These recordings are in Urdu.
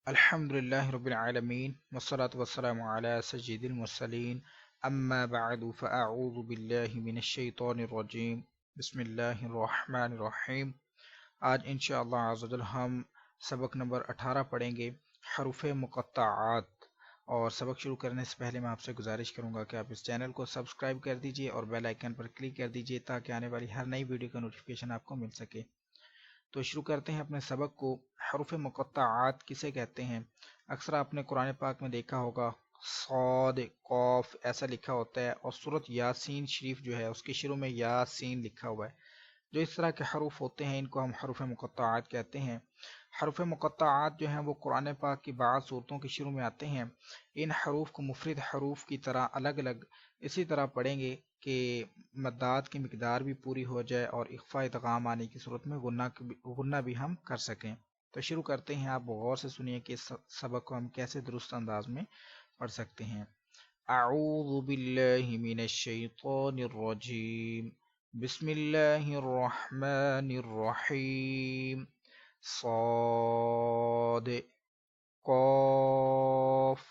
الحمدللہ رب العالمین والصلاة والسلام علی سید المرسلین اما بعد فاعوذ باللہ من الشیطان الرجیم بسم اللہ الرحمن الرحیم۔ آج انشاءاللہ عز و جل ہم سبق نمبر 18 پڑھیں گے، حروف مقطعات۔ اور سبق شروع کرنے سے پہلے میں آپ سے گزارش کروں گا کہ آپ اس چینل کو سبسکرائب کر دیجئے اور بیل آئیکن پر کلک کر دیجئے تاکہ آنے والی ہر نئی ویڈیو کا نوٹیفیکیشن آپ کو مل سکے۔ تو شروع کرتے ہیں اپنے سبق کو۔ حروف مقطعات کسے کہتے ہیں؟ اکثر آپ نے قرآن پاک میں دیکھا ہوگا صاد قاف ایسا لکھا ہوتا ہے، اور سورۃ یاسین شریف جو ہے اس کے شروع میں یاسین لکھا ہوا ہے۔ جو اس طرح کے حروف ہوتے ہیں ان کو ہم حروف مقطعات کہتے ہیں۔ حروف مقطعات جو ہیں وہ قرآن پاک کی بعض صورتوں کے شروع میں آتے ہیں۔ ان حروف کو مفرد حروف کی طرح الگ الگ اسی طرح پڑھیں گے کہ مدات کی مقدار بھی پوری ہو جائے اور اخفاء ادغام آنے کی صورت میں غنہ بھی ہم کر سکیں۔ تو شروع کرتے ہیں، آپ غور سے سنیے کہ اس سبق کو ہم کیسے درست انداز میں پڑھ سکتے ہیں۔ اعوذ باللہ من الشیطان الرجیم، بسم اللہ الرحمن الرحیم، صاد قاف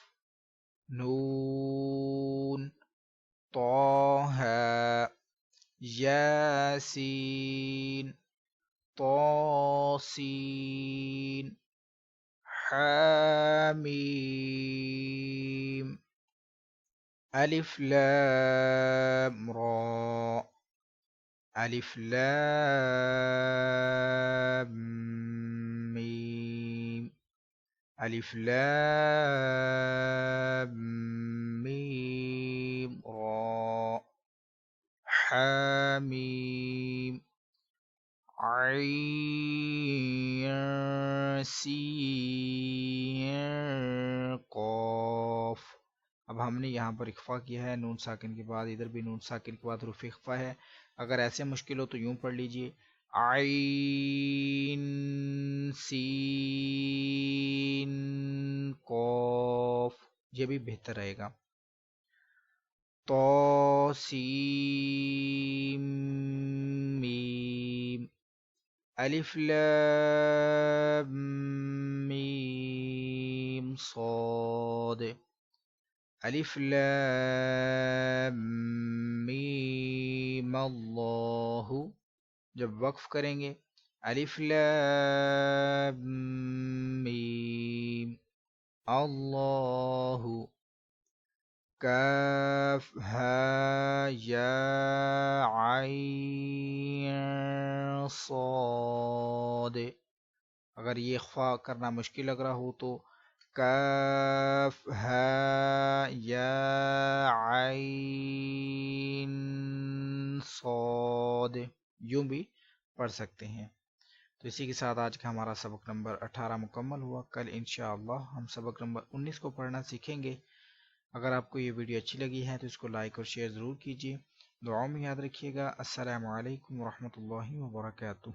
نون طه یاسین طاسین حامیم الف لام را الف لام میم الف لام میم را حامیم عین سین قاف۔ اب ہم نے یہاں پر اخفا کیا ہے نون ساکن کے بعد، ادھر بھی نون ساکن کے بعد حروف اخفا ہے۔ اگر ایسے مشکل ہو تو یوں پڑھ لیجئے عین سین قاف، یہ بھی بہتر رہے گا۔ طاسین میم الف لام میم صاد الف لام میم اللہ۔ جب وقف کریں گے الف لام میم اللہ، کاف ہا یا عین صاد۔ اگر یہ اخفا کرنا مشکل لگ رہا ہو تو کاف ہا یا عین صاد یوں بھی پڑھ سکتے ہیں۔ تو اسی کے ساتھ آج کا ہمارا سبق نمبر 18 مکمل ہوا۔ کل انشاءاللہ ہم سبق نمبر 19 کو پڑھنا سیکھیں گے۔ اگر آپ کو یہ ویڈیو اچھی لگی ہے تو اس کو لائک اور شیئر ضرور کیجیے۔ دعاؤں میں یاد رکھیے گا۔ السلام علیکم ورحمۃ اللہ وبرکاتہ۔